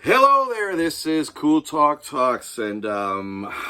Hello there, this is Cool Talk Talks, and I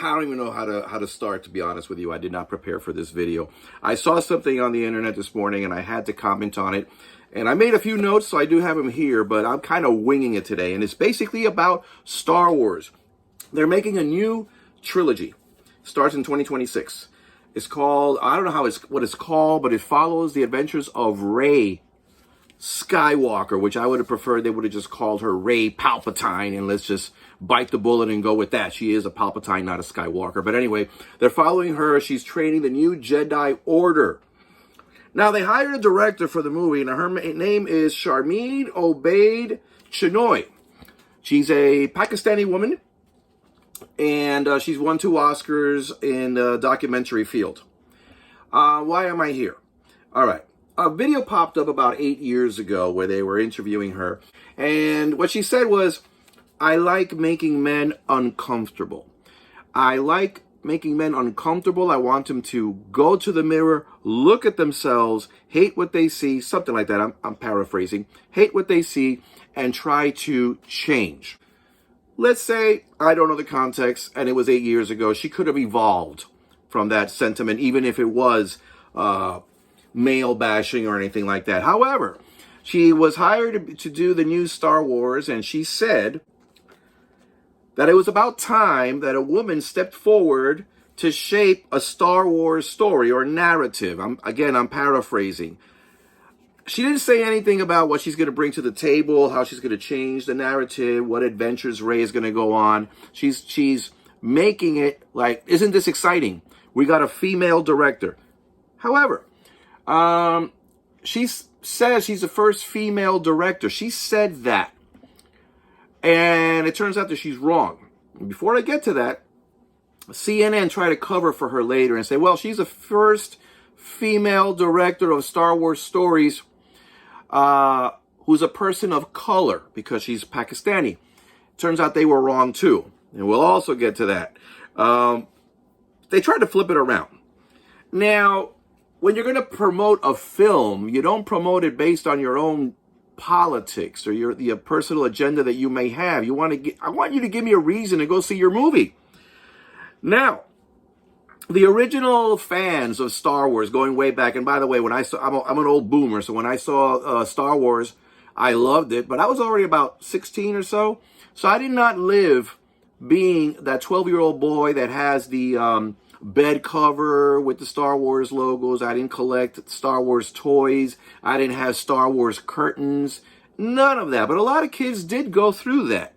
don't even know how to start, to be honest with you. I did not prepare for this video. I saw something on the internet this morning, and I had to comment on it, and I made a few notes, so I do have them here, but I'm kind of winging it today, and it's basically about Star Wars. They're making a new trilogy. Starts in 2026. It's called, I don't know what it's called, but it follows the adventures of Rey Skywalker, which I would have preferred they would have just called her Rey Palpatine, and let's just bite the bullet and go with that. She is a Palpatine, not a Skywalker. But anyway, they're following her. She's training the new Jedi Order. Now, they hired a director for the movie, and her name is Sharmeen Obaid Chinoy. She's a Pakistani woman, and she's won 2 Oscars in the documentary field. Why am I here? All right. A video popped up about 8 years ago where they were interviewing her. And what she said was, I like making men uncomfortable. I like making men uncomfortable. I want them to go to the mirror, look at themselves, hate what they see, something like that. I'm paraphrasing. Hate what they see and try to change. Let's say, I don't know the context, and it was 8 years ago. She could have evolved from that sentiment, even if it was male bashing or anything like that. However, she was hired to do the new Star Wars, and she said that it was about time that a woman stepped forward to shape a Star Wars story or narrative. I'm paraphrasing. She didn't say anything about what she's going to bring to the table, how she's going to change the narrative, what adventures Rey is going to go on. She's making it like, isn't this exciting? We got a female director. However, she says she's the first female director. She said that. And it turns out that she's wrong. Before I get to that, CNN tried to cover for her later and say, well, she's the first female director of Star Wars stories who's a person of color because she's Pakistani. Turns out they were wrong too. And we'll also get to that. They tried to flip it around. Now, when you're going to promote a film, you don't promote it based on your own politics or your personal agenda that you may have. I want you to give me a reason to go see your movie. Now, the original fans of Star Wars going way back, and by the way, I'm an old boomer, so when I saw Star Wars, I loved it, but I was already about 16 or so I did not live being that 12-year-old boy that has the bed cover with the Star Wars logos. I didn't collect Star Wars toys. I didn't have Star Wars curtains. None of that. But a lot of kids did go through that.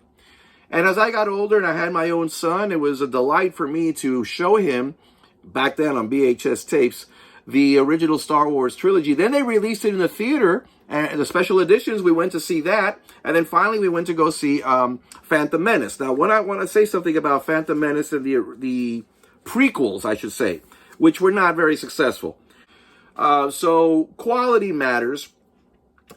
And as I got older and I had my own son, it was a delight for me to show him, back then on VHS tapes, the original Star Wars trilogy. Then they released it in the theater, and the special editions, we went to see that. And then finally we went to go see Phantom Menace. Now, when I want to say something about Phantom Menace and the prequels, I should say, which were not very successful. So quality matters.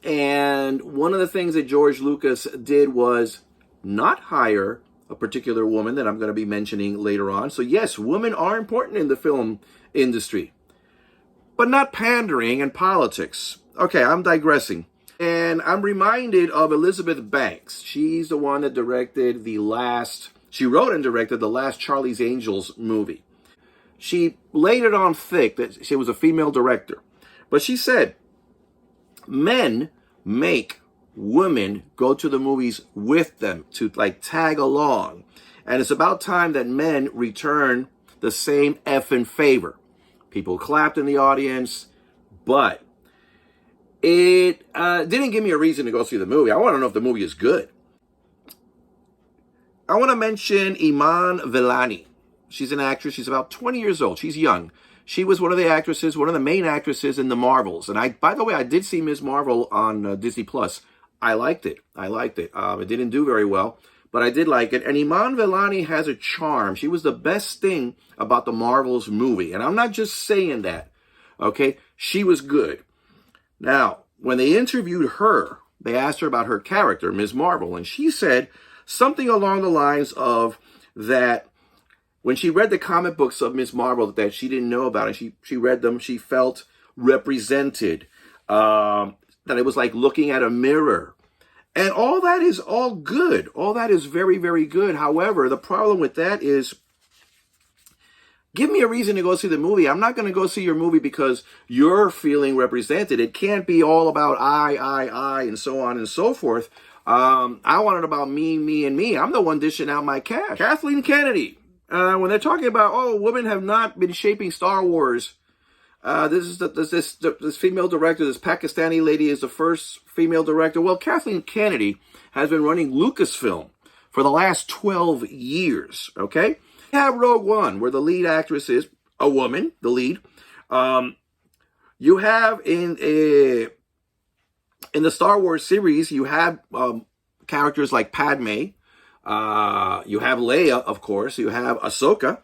And one of the things that George Lucas did was not hire a particular woman that I'm going to be mentioning later on. So yes, women are important in the film industry, but not pandering and politics. Okay, I'm digressing. And I'm reminded of Elizabeth Banks. She's the one that she wrote and directed the last Charlie's Angels movie. She laid it on thick that she was a female director. But she said, men make women go to the movies with them to like tag along. And it's about time that men return the same effing favor. People clapped in the audience, but it didn't give me a reason to go see the movie. I want to know if the movie is good. I want to mention Iman Valencia. She's an actress. She's about 20 years old. She's young. She was one of the main actresses in the Marvels. And by the way, I did see Ms. Marvel on Disney Plus. I liked it. It didn't do very well, but I did like it. And Iman Valencia has a charm. She was the best thing about the Marvels movie. And I'm not just saying that, okay? She was good. Now, when they interviewed her, they asked her about her character, Ms. Marvel, and she said something along the lines of that when she read the comic books of Ms. Marvel that she didn't know about, and she read them, she felt represented, that it was like looking at a mirror. And all that is all good. All that is very, very good. However, the problem with that is, give me a reason to go see the movie. I'm not going to go see your movie because you're feeling represented. It can't be all about I, and so on and so forth. I want it about me, and me. I'm the one dishing out my cash. Kathleen Kennedy. When they're talking about, oh, women have not been shaping Star Wars. This female director, this Pakistani lady, is the first female director. Well, Kathleen Kennedy has been running Lucasfilm for the last 12 years, okay? You have Rogue One, where the lead actress is a woman, the lead. You have in the Star Wars series, you have characters like Padme. You have Leia, of course. You have Ahsoka.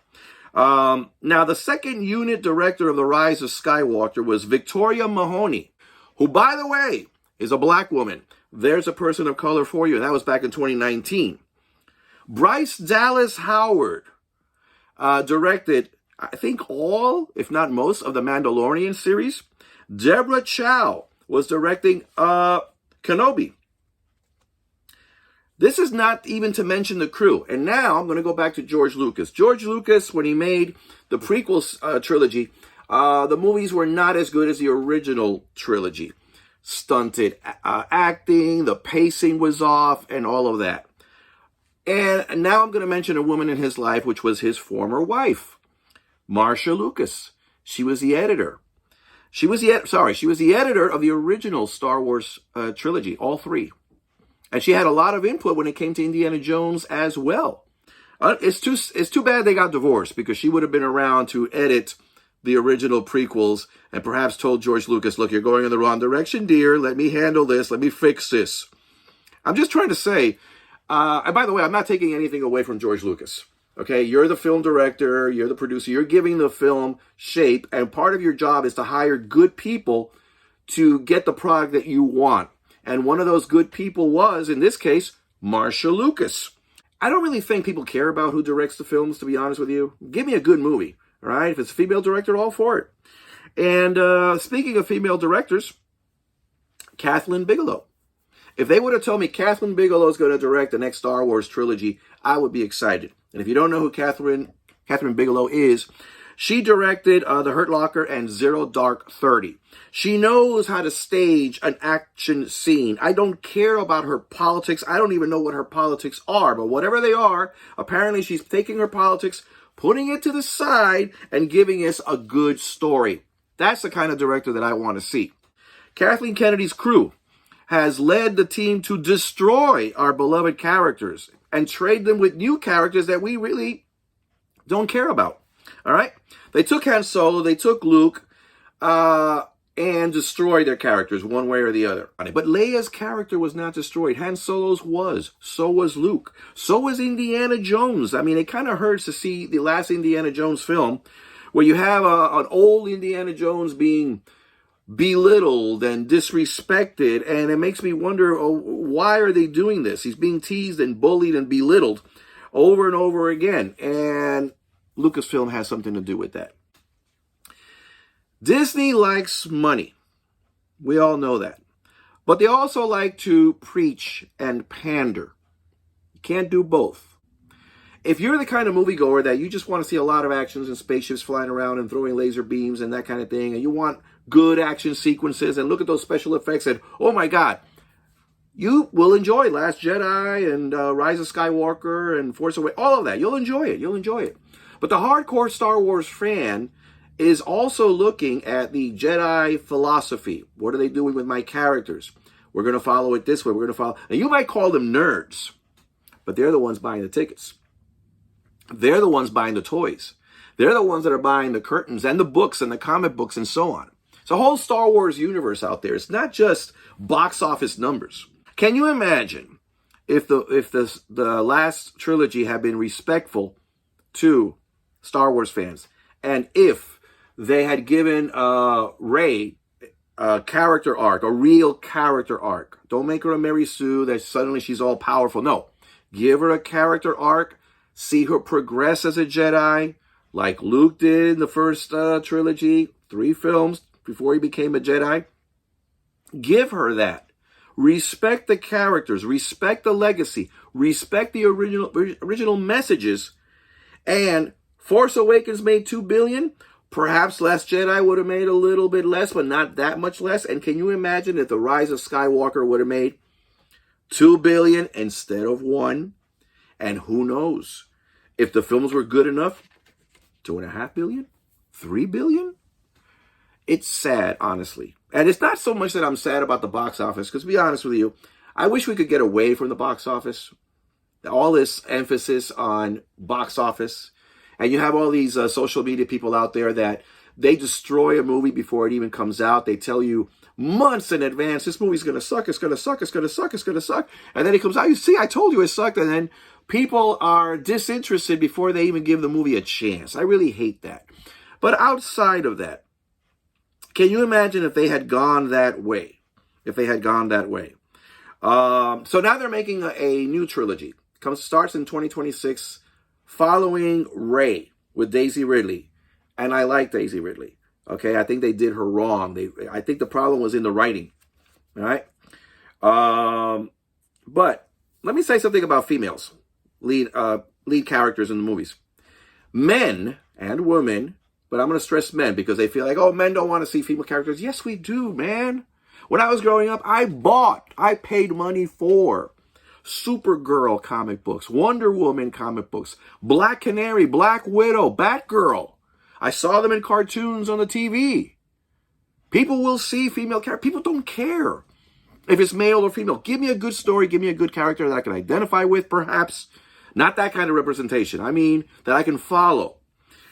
Now, the second unit director of The Rise of Skywalker was Victoria Mahoney, who, by the way, is a black woman. There's a person of color for you, and that was back in 2019. Bryce Dallas Howard directed, I think, all, if not most, of the Mandalorian series. Deborah Chow was directing Kenobi. This is not even to mention the crew. And now I'm going to go back to George Lucas. George Lucas, when he made the prequel trilogy, the movies were not as good as the original trilogy. Stunted acting, the pacing was off, and all of that. And now I'm going to mention a woman in his life, which was his former wife, Marcia Lucas. She was the editor. She was the editor of the original Star Wars trilogy, all three. And she had a lot of input when it came to Indiana Jones as well. It's too bad they got divorced, because she would have been around to edit the original prequels and perhaps told George Lucas, look, you're going in the wrong direction, dear. Let me handle this. Let me fix this. I'm just trying to say, and by the way, I'm not taking anything away from George Lucas. Okay, you're the film director, you're the producer, you're giving the film shape, and part of your job is to hire good people to get the product that you want. And one of those good people was, in this case, Marcia Lucas. I don't really think people care about who directs the films, to be honest with you. Give me a good movie, all right? If it's a female director, all for it. And speaking of female directors, Kathleen Bigalow. If they would have told me Kathleen Bigelow is going to direct the next Star Wars trilogy, I would be excited. And if you don't know who Kathleen Bigelow is, she directed The Hurt Locker and Zero Dark 30. She knows how to stage an action scene. I don't care about her politics. I don't even know what her politics are. But whatever they are, apparently she's taking her politics, putting it to the side, and giving us a good story. That's the kind of director that I want to see. Kathleen Kennedy's crew has led the team to destroy our beloved characters and trade them with new characters that we really don't care about. All right? They took Han Solo, they took Luke, and destroyed their characters one way or the other. But Leia's character was not destroyed. Han Solo's was. So was Luke. So was Indiana Jones. I mean, it kind of hurts to see the last Indiana Jones film where you have an old Indiana Jones being belittled and disrespected, and it makes me wonder, why are they doing this? He's being teased and bullied and belittled over and over again, and Lucasfilm has something to do with that. Disney likes money. We all know that. But they also like to preach and pander. You can't do both. If you're the kind of moviegoer that you just want to see a lot of actions and spaceships flying around and throwing laser beams and that kind of thing, and you want good action sequences and look at those special effects and, oh my God, you will enjoy Last Jedi and Rise of Skywalker and Force Awakens, all of that. You'll enjoy it. You'll enjoy it. But the hardcore Star Wars fan is also looking at the Jedi philosophy. What are they doing with my characters? We're going to follow it this way. We're going to follow. And you might call them nerds, but they're the ones buying the tickets. They're the ones buying the toys. They're the ones that are buying the curtains and the books and the comic books and so on. It's a whole Star Wars universe out there. It's not just box office numbers. Can you imagine if the last trilogy had been respectful to Star Wars fans, and if they had given Rey a character arc, a real character arc? Don't make her a Mary Sue that suddenly she's all powerful. No, give her a character arc. See her progress as a Jedi, like Luke did in the first trilogy, 3 films before he became a Jedi. Give her that. Respect the characters, respect the legacy, respect the original messages. And Force Awakens made $2 billion. Perhaps Last Jedi would have made a little bit less, but not that much less. And can you imagine if The Rise of Skywalker would have made $2 billion instead of $1? And who knows if the films were good enough, $2.5 billion, $3 billion. It's sad, honestly. And it's not so much that I'm sad about the box office, because to be honest with you, I wish we could get away from the box office. All this emphasis on box office. And you have all these social media people out there that they destroy a movie before it even comes out. They tell you months in advance, this movie's going to suck, it's going to suck, it's going to suck, it's going to suck. And then it comes out, you see, I told you it sucked. And then people are disinterested before they even give the movie a chance. I really hate that. But outside of that, can you imagine if they had gone that way? If they had gone that way. So now they're making a new trilogy. Starts in 2026, following Rey with Daisy Ridley. And I like Daisy Ridley. Okay, I think they did her wrong. I think the problem was in the writing. All right? But let me say something about females, lead characters in the movies. Men and women, but I'm going to stress men because they feel like, oh, men don't want to see female characters. Yes, we do, man. When I was growing up, I paid money for Supergirl comic books, Wonder Woman comic books, Black Canary, Black Widow, Batgirl. I saw them in cartoons on the TV. People will see female characters. People don't care if it's male or female. Give me a good story. Give me a good character that I can identify with, perhaps. Not that kind of representation. I mean, that I can follow.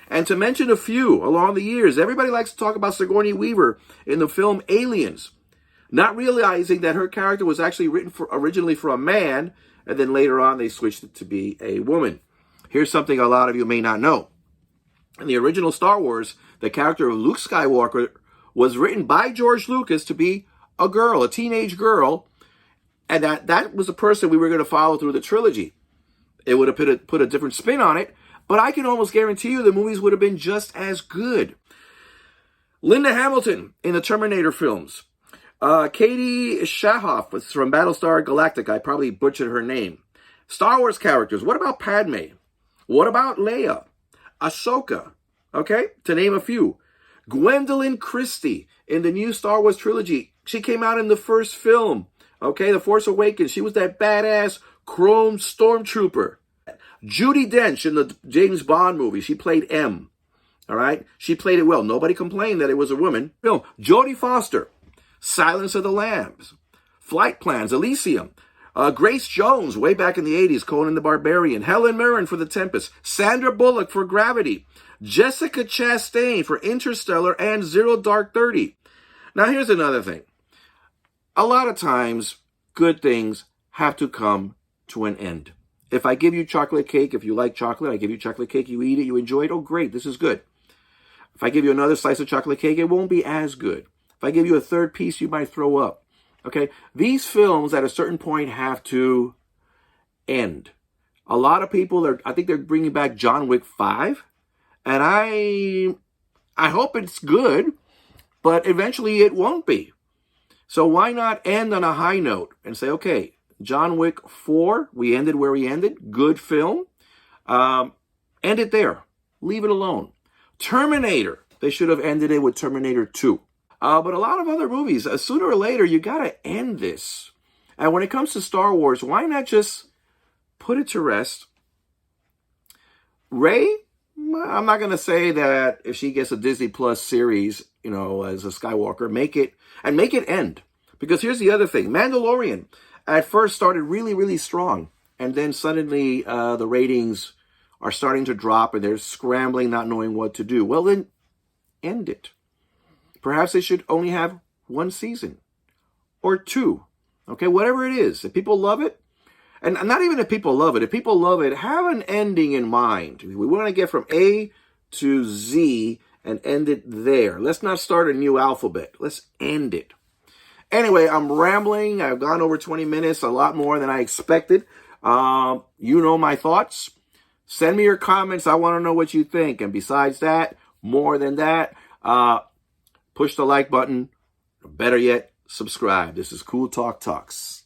And to mention a few along the years, everybody likes to talk about Sigourney Weaver in the film Aliens, not realizing that her character was actually written originally for a man, and then later on they switched it to be a woman. Here's something a lot of you may not know. In the original Star Wars, the character of Luke Skywalker was written by George Lucas to be a girl, a teenage girl, and that was the person we were going to follow through the trilogy. It would have put a different spin on it, but I can almost guarantee you the movies would have been just as good. Linda Hamilton in the Terminator films. Katie Sackhoff was from Battlestar Galactica. I probably butchered her name. Star Wars characters. What about Padme? What about Leia? Ahsoka. Okay, to name a few. Gwendolyn Christie in the new Star Wars trilogy. She came out in the first film. Okay, The Force Awakens. She was that badass chrome stormtrooper. Judi Dench in the James Bond movie. She played M. All right, she played it well. Nobody complained that it was a woman. Film. Jodie Foster. Silence of the Lambs, Flight Plans, Elysium, Grace Jones, way back in the 80s, Conan the Barbarian, Helen Mirren for The Tempest, Sandra Bullock for Gravity, Jessica Chastain for Interstellar and Zero Dark 30. Now here's another thing. A lot of times, good things have to come to an end. If I give you chocolate cake, if you like chocolate, I give you chocolate cake, you eat it, you enjoy it, oh great, this is good. If I give you another slice of chocolate cake, it won't be as good. If I give you a third piece, you might throw up. Okay? These films at a certain point have to end. A lot of people I think they're bringing back John Wick 5. And I hope it's good, but eventually it won't be. So why not end on a high note and say, okay, John Wick 4, we ended where we ended. Good film. End it there. Leave it alone. Terminator. They should have ended it with Terminator 2. But a lot of other movies, sooner or later, you got to end this. And when it comes to Star Wars, why not just put it to rest? Rey, I'm not going to say that if she gets a Disney Plus series, as a Skywalker, make it end. Because here's the other thing. Mandalorian at first started really, really strong. And then suddenly the ratings are starting to drop and they're scrambling, not knowing what to do. Well, then end it. Perhaps they should only have one season or two. Okay, whatever it is. If people love it, and not even if people love it, have an ending in mind. We want to get from A to Z and end it there. Let's not start a new alphabet. Let's end it. Anyway, I'm rambling. I've gone over 20 minutes, a lot more than I expected. You know my thoughts. Send me your comments. I want to know what you think. And besides that, more than that, push the like button. Better yet, subscribe. This is Cool Talk Talks.